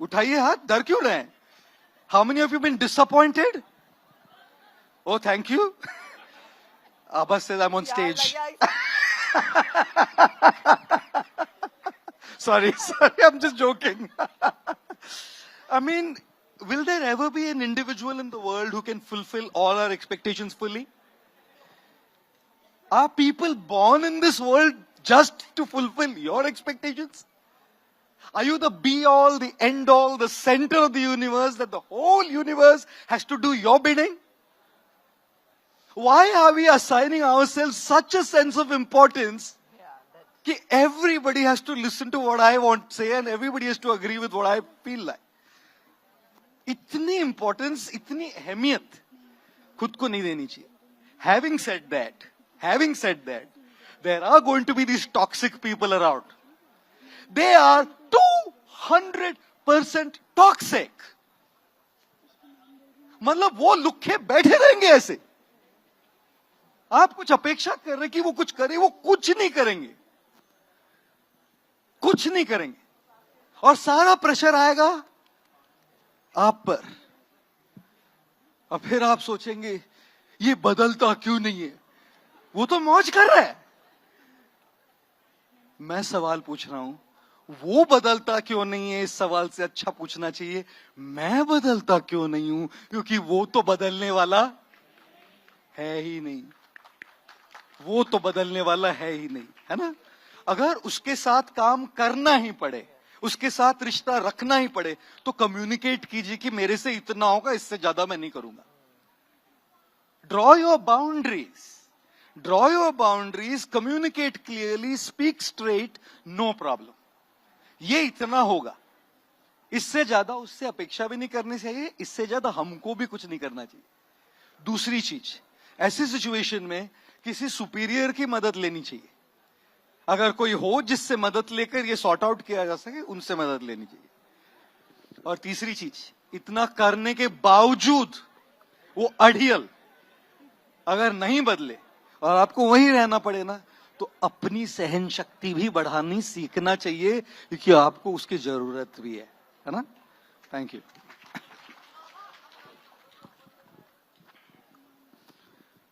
उठाइए हाथ, डर क्यों रहे हैं? How many of you been disappointed? Oh, thank you. Abbas says I'm on stage. Sorry, I'm just joking. I mean, will there ever be an individual in the world who can fulfill all our expectations fully? Are people born in this world just to fulfill your expectations? Are you the be-all, the end-all, the center of the universe, that the whole universe has to do your bidding? Why are we assigning ourselves such a sense of importance that everybody has to listen to what I want to say and everybody has to agree with what I feel like? इतनी importance, इतनी अहमियत खुद को नहीं देनी चाहिए. Having said that, there are going to be these toxic people around. They are 200% toxic. मतलब वो लुखे बैठे रहेंगे ऐसे. आप कुछ अपेक्षा कर रहे कि वो कुछ करे, वो कुछ नहीं करेंगे. कुछ नहीं करेंगे. और सारा प्रेशर आएगा आप पर. और फिर आप सोचेंगे ये बदलता क्यों नहीं है? वो तो मौज कर रहा है. मैं सवाल पूछ रहा हूं, वो बदलता क्यों नहीं है? इस सवाल से अच्छा पूछना चाहिए मैं बदलता क्यों नहीं हूं, क्योंकि वो तो बदलने वाला है ही नहीं. वो तो बदलने वाला है ही नहीं, है ना? अगर उसके साथ काम करना ही पड़े, उसके साथ रिश्ता रखना ही पड़े, तो कम्युनिकेट कीजिए कि मेरे से इतना होगा, इससे ज्यादा मैं नहीं करूंगा. Draw your boundaries. Draw your boundaries, communicate clearly, speak straight, no problem. ये इतना होगा. इससे ज्यादा उससे अपेक्षा भी नहीं करनी चाहिए, इससे ज्यादा हमको भी कुछ नहीं करना चाहिए. दूसरी चीज, ऐसी सिचुएशन में किसी सुपीरियर की मदद लेनी चाहिए. अगर कोई हो जिससे मदद लेकर ये सॉर्ट आउट किया जा सके, उनसे मदद लेनी चाहिए. और तीसरी चीज, इतना करने के बावजूद वो अड़ियल अगर नहीं बदले और आपको वहीं रहना पड़े ना, तो अपनी सहन शक्ति भी बढ़ानी सीखना चाहिए, क्योंकि आपको उसकी जरूरत भी है ना? Thank you.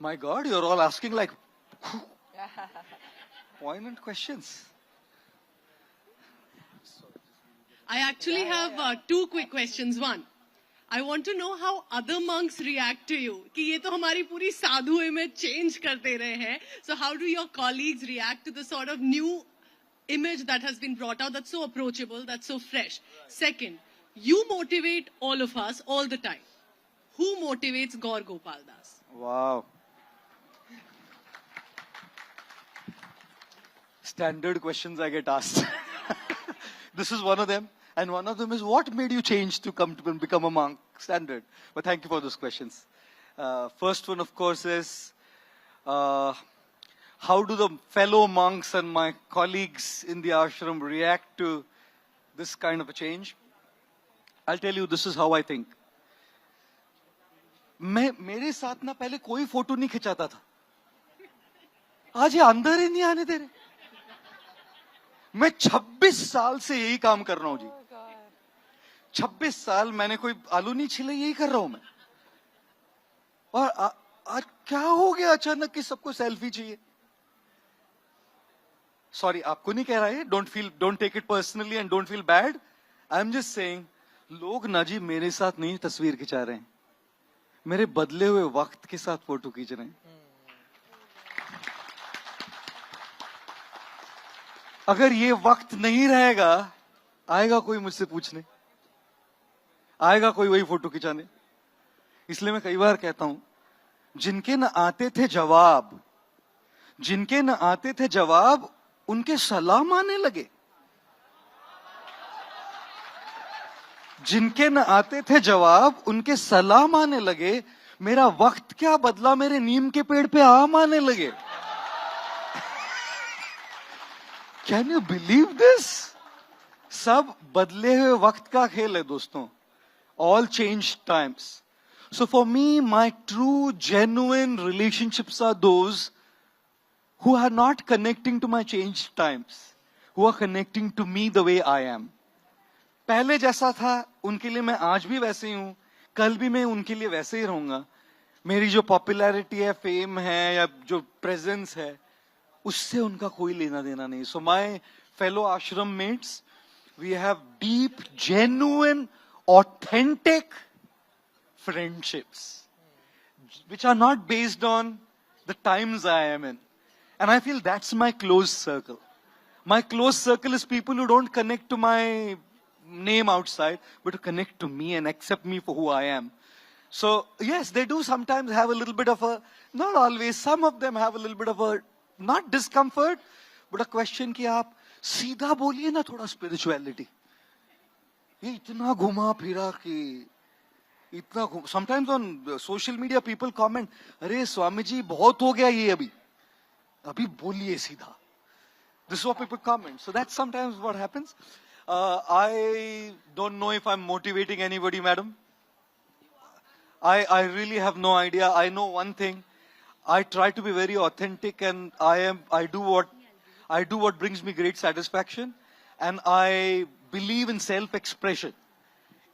My god, you are all asking like poignant questions. I actually have two quick questions. One, I want to know how other monks react to you. कि ये तो हमारी पूरी साधु image change करते रहे हैं. So how do your colleagues react to the sort of new image that has been brought out, that's so approachable, that's so fresh? Second, you motivate all of us all the time. Who motivates Gour Gopal Das? Wow. Standard questions I get asked. This is one of them. And one of them is, what made you change to come to become a monk? Standard. But thank you for those questions. First one, of course, is how do the fellow monks and my colleagues in the ashram react to this kind of a change? I'll tell you, this is how I think. मेरे साथ ना पहले कोई photo नहीं खिंचाता था. आज ये अंदर ही नहीं आने दे रहे. मैं 26 साल से यही काम कर रहा हूं जी. 26 साल मैंने कोई आलू नहीं छिले, यही कर रहा हूं मैं. और आज क्या हो गया अचानक कि सबको सेल्फी चाहिए? सॉरी, आपको नहीं कह रहा है. Don't take it personally and don't feel bad. I am just saying, लोग ना जी मेरे साथ नहीं तस्वीर खिंचा रहे हैं, मेरे बदले हुए वक्त के साथ फोटो खींच रहे हैं. अगर ये वक्त नहीं रहेगा, आएगा कोई मुझसे पूछने, आएगा कोई वही फोटो खिंचाने. इसलिए मैं कई बार कहता हूं, जिनके न आते थे जवाब, उनके सलाम आने लगे. जिनके न आते थे जवाब, उनके सलाम आने लगे. मेरा वक्त क्या बदला, मेरे नीम के पेड़ पे आम आने लगे. Can you believe this? सब बदले हुए वक्त का खेल है दोस्तों. All changed times. So for me, my true, genuine relationships are those who are not connecting to my changed times, who are connecting to me the way I am. पहले जैसा था उनके लिए मैं आज भी वैसे ही हूं, कल भी मैं उनके लिए वैसे ही रहूंगा. मेरी जो पॉपुलैरिटी है, फेम है या जो प्रेजेंस है, उससे उनका कोई लेना देना नहीं. So my fellow ashram mates, we have deep, genuine, authentic friendships which are not based on the times I am in. And I feel that's my close circle. My close circle is people who don't connect to my name outside, but to connect to me and accept me for who I am. So, yes, they do sometimes have a little bit of a, not always, some of them have a little bit of a, not discomfort, but a question कि आप सीधा बोलिए ना थोड़ा spirituality. ये इतना घुमा फिरा कि इतना, sometimes on social media people comment, अरे स्वामी जी बहुत हो गया ये अभी बोलिए सीधा. This is what people comment. So that's sometimes what happens. I don't know if I'm motivating anybody, madam. I really have no idea. I know one thing. I try to be very authentic, and I do what brings me great satisfaction, and I believe in self-expression.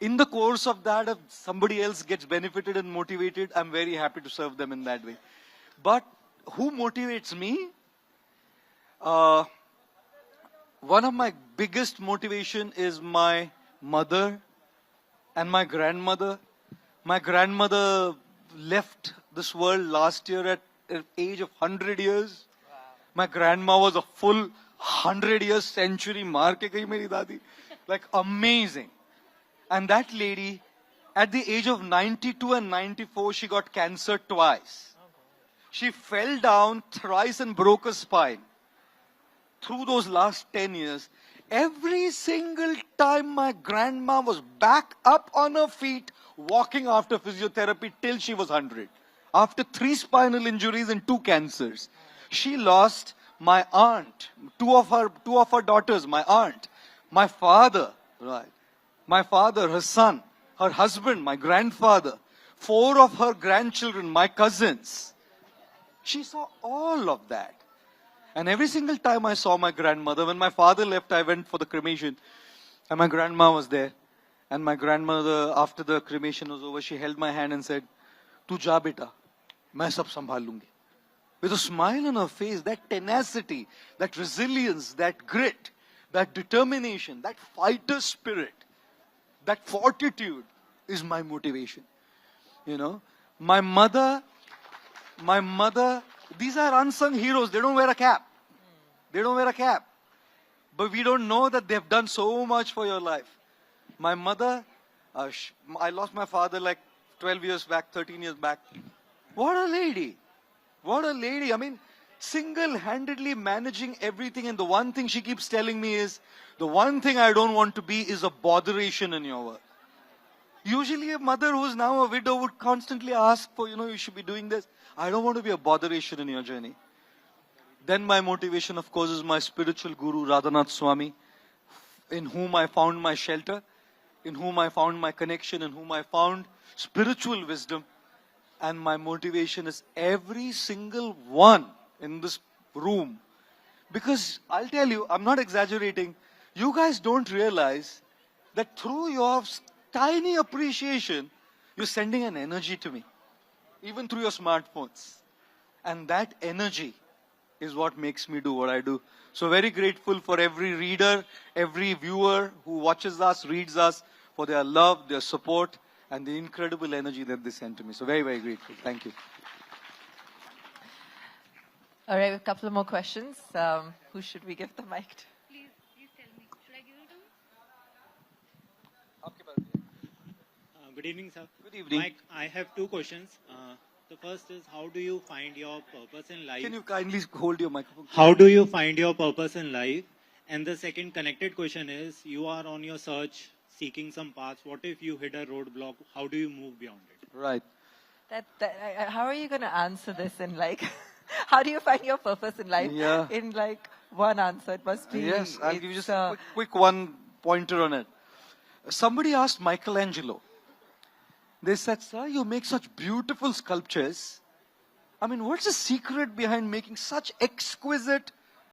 In the course of that, if somebody else gets benefited and motivated, I'm very happy to serve them in that way. But who motivates me? One of my biggest motivation is my mother and my grandmother. My grandmother left this world last year at the age of 100 years. Wow. My grandma was a full 100 years century. Maar ke gayi meri dadi. Like amazing. And that lady, at the age of 92 and 94, she got cancer twice. She fell down thrice and broke her spine. Through those last 10 years, every single time my grandma was back up on her feet, walking after physiotherapy till she was 100. After 3 spinal injuries and 2 cancers. She lost my aunt, two of her daughters, my aunt, my father, right? My father, her son, her husband, my grandfather, 4 of her grandchildren, my cousins. She saw all of that. And every single time I saw my grandmother, when my father left, I went for the cremation. And my grandma was there. And my grandmother, after the cremation was over, she held my hand and said, "Tu ja beta, main sab sambhal lungi." With a smile on her face, that tenacity, that resilience, that grit, that determination, that fighter spirit, that fortitude is my motivation. You know, my mother, these are unsung heroes. They don't wear a cap. They don't wear a cap. But we don't know that they've done so much for your life. My mother, I lost my father like 12 years back, 13 years back. What a lady. What a lady. I mean, single-handedly managing everything. And the one thing she keeps telling me is, the one thing I don't want to be is a botheration in your work. Usually a mother who's now a widow would constantly ask for, you should be doing this. I don't want to be a botheration in your journey. Then my motivation, of course, is my spiritual guru, Radhanath Swami, in whom I found my shelter, in whom I found my connection, in whom I found spiritual wisdom. And my motivation is every single one in this room. Because I'll tell you, I'm not exaggerating, you guys don't realize that through your tiny appreciation, you're sending an energy to me, even through your smartphones. And that energy is what makes me do what I do. So very grateful for every reader, every viewer who watches us, reads us, for their love, their support, and the incredible energy that they send to me. So very, very grateful. Thank you. All right, we have a couple of more questions. Who should we give the mic to? Please tell me. Should I give it to him? Good evening, sir. Good evening. Mike, I have 2 questions. The first is, how do you find your purpose in life? Can you kindly hold your microphone? How do you find your purpose in life? And the second connected question is, you are on your search, seeking some paths. What if you hit a roadblock? How do you move beyond it? Right. How are you going to answer this in how do you find your purpose in life? Yeah. In one answer, it must be. Yes, I'll give you just a quick one pointer on it. Somebody asked Michelangelo. They said, "Sir, you make such beautiful sculptures. I mean, what's the secret behind making such exquisite